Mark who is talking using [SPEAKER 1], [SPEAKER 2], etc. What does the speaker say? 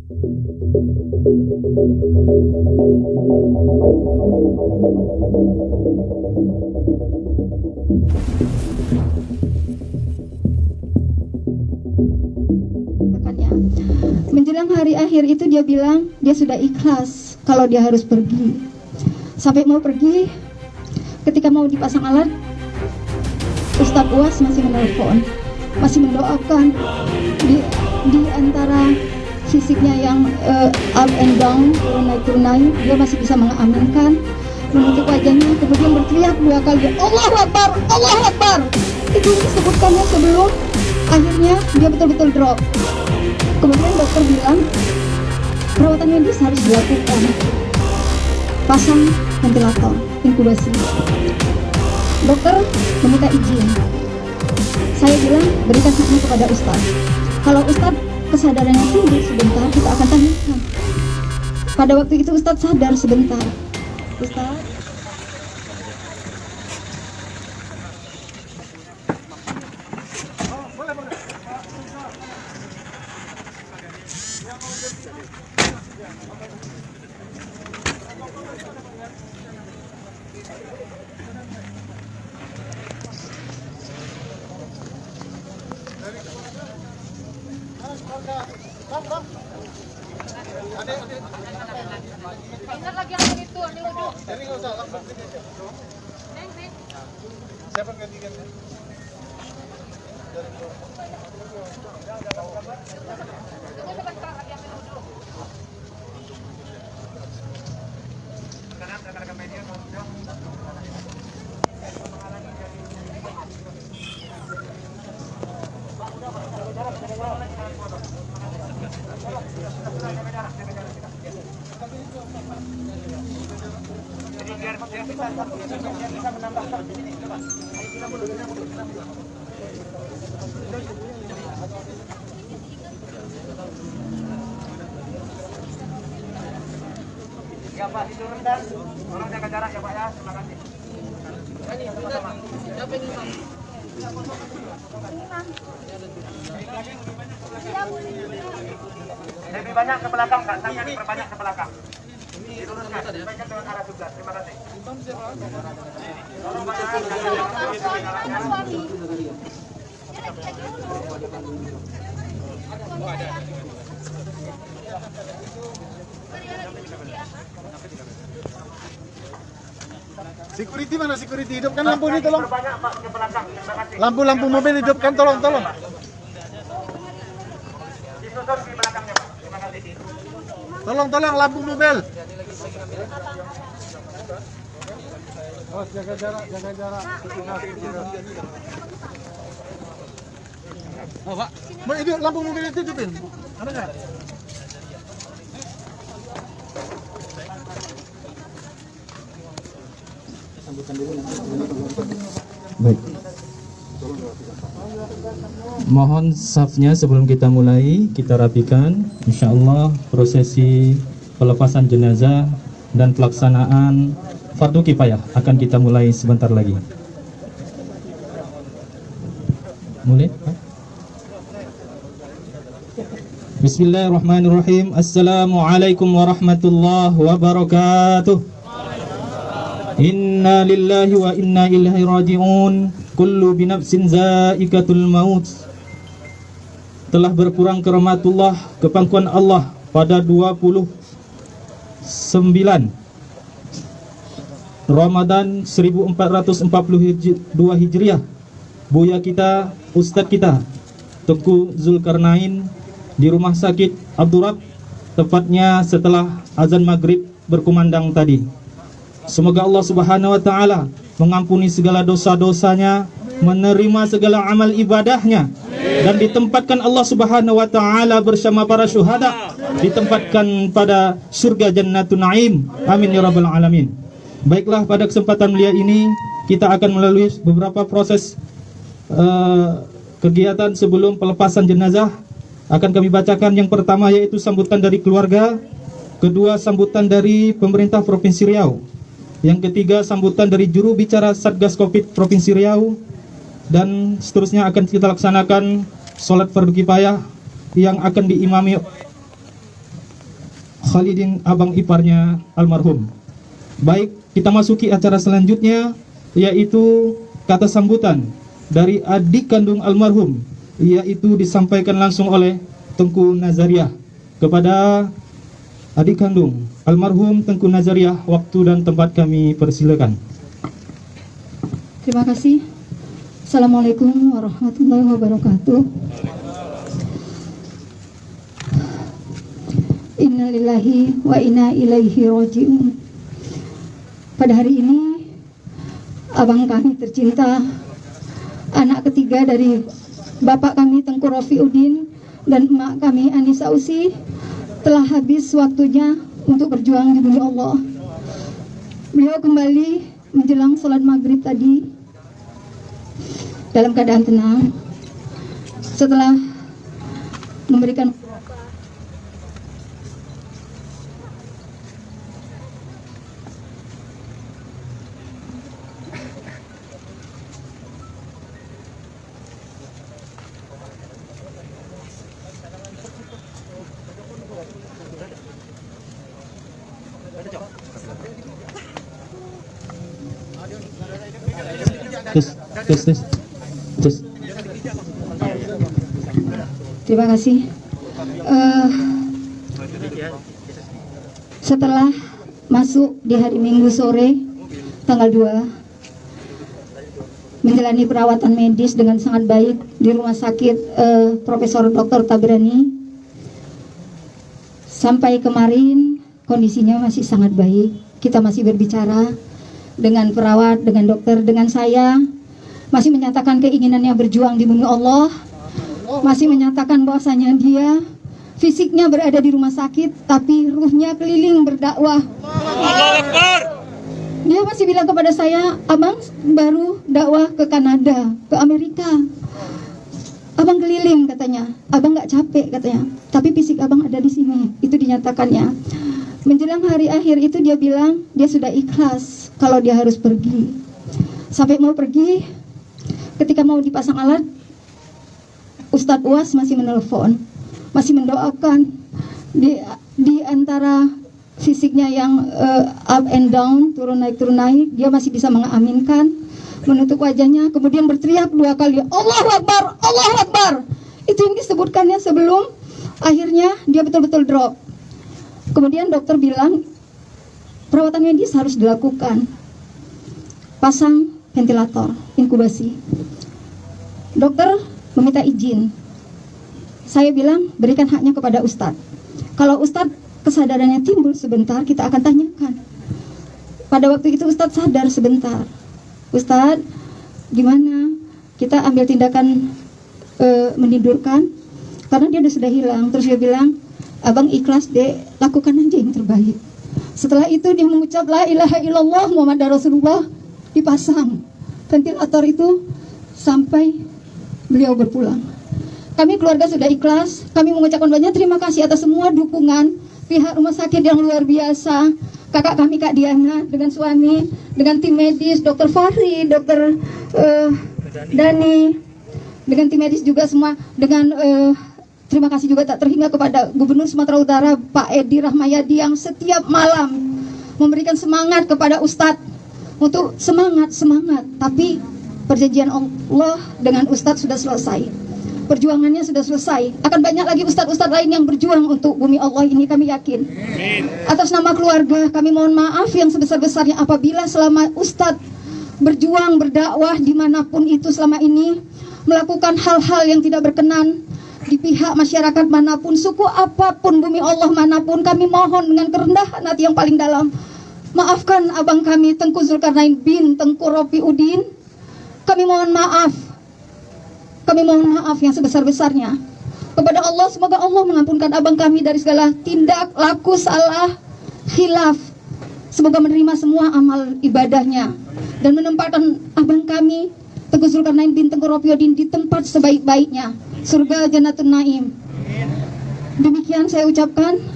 [SPEAKER 1] Menjelang hari akhir itu dia bilang dia sudah ikhlas kalau dia harus pergi. Sampai mau pergi, ketika mau dipasang alat, Ustadz Uwas masih menelpon, masih mendoakan di antara fisiknya yang up and down, turun naik, dia masih bisa mengaminkan, menutup wajahnya, kemudian berteriak 2 kali, Allahu Akbar, Allahu Akbar. Itu disebutkannya sebelum akhirnya dia betul-betul drop. Kemudian dokter bilang perawatan medis harus dilakukan, pasang ventilator, inkubasi. Dokter meminta izin. Saya bilang berikan izin kepada Ustadz. Kalau Ustadz kesadarannya tinggi sebentar, kita akan tanyakan. Pada waktu itu Ustadz sadar sebentar. Ustadz,
[SPEAKER 2] ingat lagi yang itu, ini lucu.
[SPEAKER 3] Jadi nggak usah langsung sini aja. Siapa yang gantikan?
[SPEAKER 2] Tunggu sebentar lagi yang lucu.
[SPEAKER 3] Rekan-rekan media bisa menambahkan di sini. Ya Pak, diturunkan. Tolong jaga jarak ya Pak ya. Terima kasih. Lebih banyak ke belakang Kak, tangan diperbanyak ke belakang. Diturunkan, diturunkan dengan arah sebelah. Terima kasih. Tolong Pak ya. Security mana security? Hidupkan lampu ini tolong. Lampu-lampu mobil hidupkan tolong. Disusun di belakangnya Pak. Terima kasih. Tolong lampu mobil. Oh, jaga jarak. Oh, Pak. Mau hidup lampu mobil itu hidupin. Ada enggak?
[SPEAKER 4] Baik. Mohon safnya sebelum kita mulai, kita rapikan. Insyaallah prosesi pelepasan jenazah dan pelaksanaan fardu kifayah akan kita mulai sebentar lagi. Mulai? Bismillahirrahmanirrahim. Assalamualaikum warahmatullahi wabarakatuh. Inna lillahi wa inna ilaihi raji'un. Kullu binafsin za'iqatul maut. Telah berkurang ke rahmatullah, ke pangkuan Allah pada 29 Ramadan 1442 Hijriah. Buya kita, Ustadz kita, Tengku Zulkarnain di rumah sakit Abdurrab, tepatnya setelah azan maghrib berkumandang tadi. Semoga Allah Subhanahu wa Ta'ala mengampuni segala dosa-dosanya, menerima segala amal ibadahnya, dan ditempatkan Allah Subhanahu wa Ta'ala bersama para syuhada, ditempatkan pada surga Jannatun Naim. Amin ya rabbal alamin. Baiklah, pada kesempatan mulia ini kita akan melalui beberapa proses kegiatan sebelum pelepasan jenazah. Akan kami bacakan yang pertama, yaitu sambutan dari keluarga, kedua sambutan dari pemerintah Provinsi Riau, yang ketiga sambutan dari juru bicara Satgas Covid Provinsi Riau, dan seterusnya akan kita laksanakan sholat fardu kifayah yang akan diimami Khalidin, abang iparnya almarhum. Baik, kita masuki acara selanjutnya, yaitu kata sambutan dari adik kandung almarhum, yaitu disampaikan langsung oleh Tengku Nazariah. Kepada adik kandung almarhum Tengku Nazariah, waktu dan tempat kami persilakan.
[SPEAKER 1] Terima kasih. Assalamualaikum warahmatullahi wabarakatuh. Innalillahi wa inna ilaihi raji'un. Pada hari ini, abang kami tercinta, anak ketiga dari bapak kami Tengku Rofiuddin dan emak kami Anissa Usi, telah habis waktunya untuk berjuang di bumi Allah. Beliau kembali menjelang sholat maghrib tadi dalam keadaan tenang setelah memberikan
[SPEAKER 4] Tes.
[SPEAKER 1] Terima kasih. Setelah masuk di hari Minggu sore tanggal 2, menjalani perawatan medis dengan sangat baik di rumah sakit Profesor Dr. Tabrani. Sampai kemarin kondisinya masih sangat baik. Kita masih berbicara dengan perawat, dengan dokter, dengan saya, masih menyatakan keinginannya berjuang di bumi Allah, masih menyatakan bahwasanya dia fisiknya berada di rumah sakit, tapi ruhnya keliling berdakwah. Dia masih bilang kepada saya, abang baru dakwah ke Kanada, ke Amerika, abang keliling katanya, abang nggak capek katanya, tapi fisik abang ada di sini. Itu dinyatakannya. Menjelang hari akhir itu dia bilang dia sudah ikhlas kalau dia harus pergi. Sampai mau pergi, ketika mau dipasang alat, Ustadz Uas masih menelpon, masih mendoakan. Di antara fisiknya yang up and down, turun naik, dia masih bisa mengaminkan, menutup wajahnya, kemudian berteriak 2 kali, Allahu Akbar, Allahu Akbar. Itu yang disebutkannya sebelum akhirnya dia betul-betul drop. Kemudian dokter bilang perawatan medis harus dilakukan, pasang ventilator, inkubasi. Dokter meminta izin. Saya bilang berikan haknya kepada Ustadz. Kalau Ustadz kesadarannya timbul sebentar, kita akan tanyakan. Pada waktu itu Ustadz sadar sebentar. Ustadz, gimana? Kita ambil tindakan menidurkan, karena dia sudah hilang. Terus dia bilang, abang ikhlas dek, lakukan aja yang terbaik. Setelah itu dia mengucap la ilaha illallah Muhammad Rasulullah, dipasang ventilator itu sampai beliau berpulang. Kami keluarga sudah ikhlas. Kami mengucapkan banyak terima kasih atas semua dukungan pihak rumah sakit yang luar biasa. Kakak kami Kak Diana dengan suami, dengan tim medis, Dr. Fahri, Dr. Dani, dengan tim medis juga semua, dengan terima kasih juga tak terhingga kepada Gubernur Sumatera Utara Pak Edi Rahmayadi yang setiap malam memberikan semangat kepada Ustadz untuk semangat. Tapi perjanjian Allah dengan Ustadz sudah selesai, perjuangannya sudah selesai. Akan banyak lagi ustadz-ustadz lain yang berjuang untuk bumi Allah ini, kami yakin. Atas nama keluarga kami mohon maaf yang sebesar-besarnya apabila selama ustadz berjuang berdakwah dimanapun itu selama ini melakukan hal-hal yang tidak berkenan di pihak masyarakat manapun, suku apapun, bumi Allah manapun. Kami mohon dengan kerendahan hati yang paling dalam, maafkan abang kami Tengku Zulkarnain bin Tengku Rofiuddin. Kami mohon maaf yang sebesar-besarnya kepada Allah. Semoga Allah mengampunkan abang kami dari segala tindak laku salah khilaf. Semoga menerima semua amal ibadahnya dan menempatkan abang kami Tengku Zulkarnain bin Tengku Rofiuddin di tempat sebaik-baiknya, surga Jannatul Naim. Demikian saya ucapkan.